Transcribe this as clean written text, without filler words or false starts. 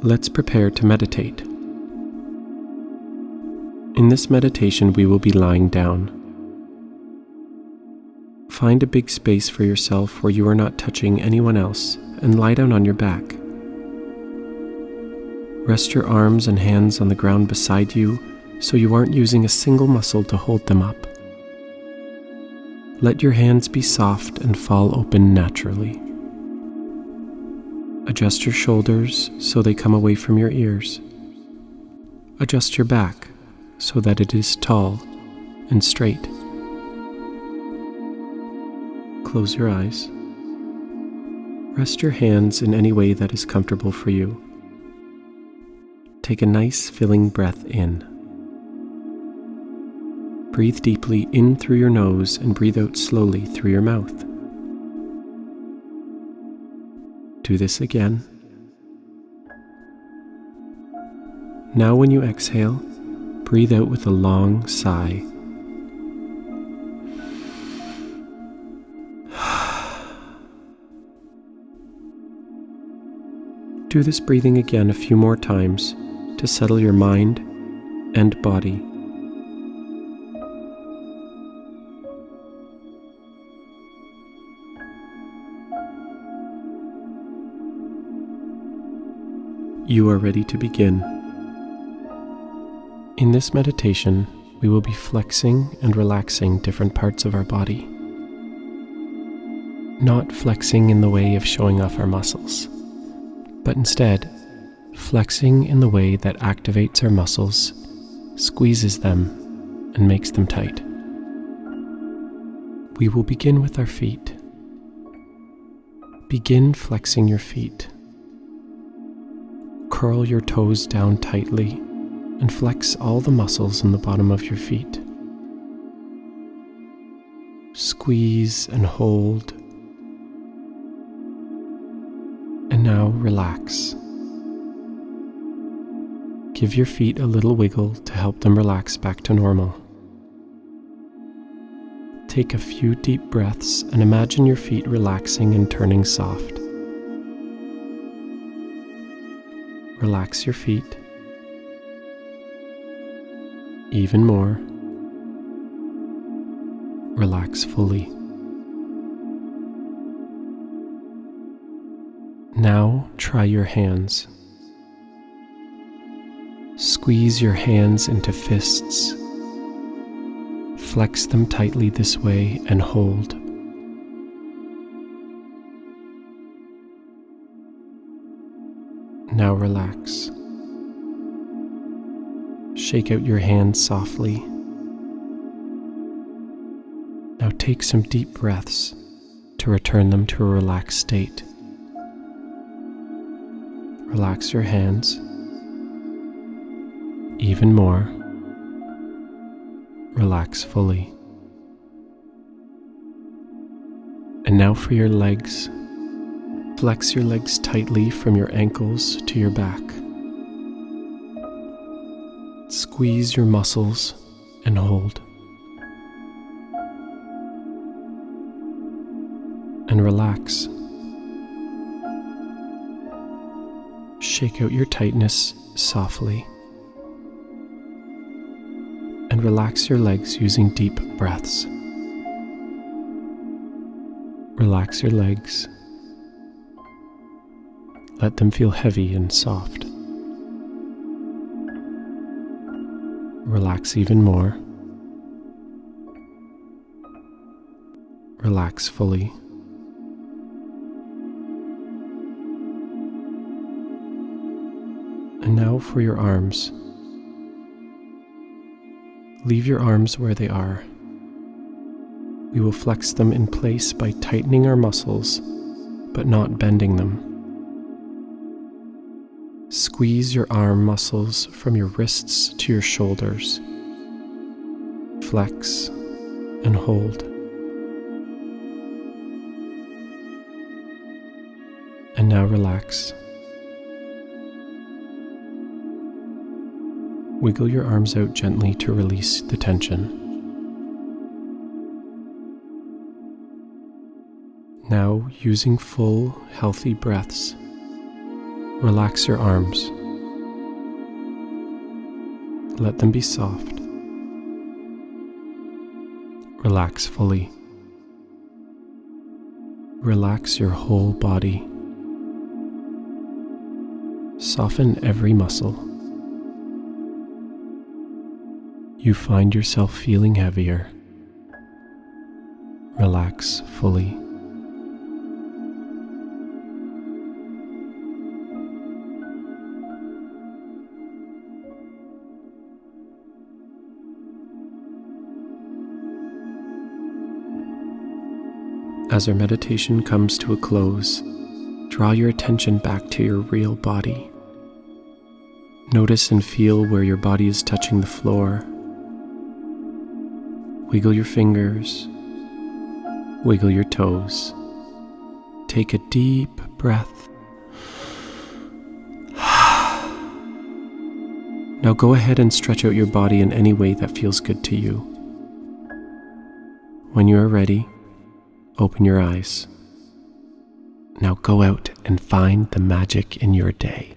Let's prepare to meditate. In this meditation, we will be lying down. Find a big space for yourself where you are not touching anyone else and lie down on your back. Rest your arms and hands on the ground beside you so you aren't using a single muscle to hold them up. Let your hands be soft and fall open naturally. Adjust your shoulders so they come away from your ears. Adjust your back so that it is tall and straight. Close your eyes. Rest your hands in any way that is comfortable for you. Take a nice filling breath in. Breathe deeply in through your nose and breathe out slowly through your mouth. Do this again. Now when you exhale, breathe out with a long sigh. Do this breathing again a few more times to settle your mind and body. You are ready to begin. In this meditation, we will be flexing and relaxing different parts of our body. Not flexing in the way of showing off our muscles, but instead, flexing in the way that activates our muscles, squeezes them, and makes them tight. We will begin with our feet. Begin flexing your feet. Curl your toes down tightly and flex all the muscles in the bottom of your feet. Squeeze and hold. And now relax. Give your feet a little wiggle to help them relax back to normal. Take a few deep breaths and imagine your feet relaxing and turning soft. Relax your feet. Even more. Relax fully. Now try your hands. Squeeze your hands into fists. Flex them tightly this way and hold. Now relax. Shake out your hands softly. Now take some deep breaths to return them to a relaxed state. Relax your hands. Even more. Relax fully. And now for your legs. Flex your legs tightly from your ankles to your back. Squeeze your muscles and hold. And relax. Shake out your tightness softly. And relax your legs using deep breaths. Relax your legs. Let them feel heavy and soft. Relax even more. Relax fully. And now for your arms. Leave your arms where they are. We will flex them in place by tightening our muscles, but not bending them. Squeeze your arm muscles from your wrists to your shoulders. Flex and hold. And now relax. Wiggle your arms out gently to release the tension. Now, using full, healthy breaths, Relax your arms. Let them be soft. Relax fully. Relax your whole body. Soften every muscle. You find yourself feeling heavier. Relax fully. As our meditation comes to a close, draw your attention back to your real body. Notice and feel where your body is touching the floor. Wiggle your fingers. Wiggle your toes. Take a deep breath. Now go ahead and stretch out your body in any way that feels good to you. When you are ready, open your eyes. Now go out and find the magic in your day.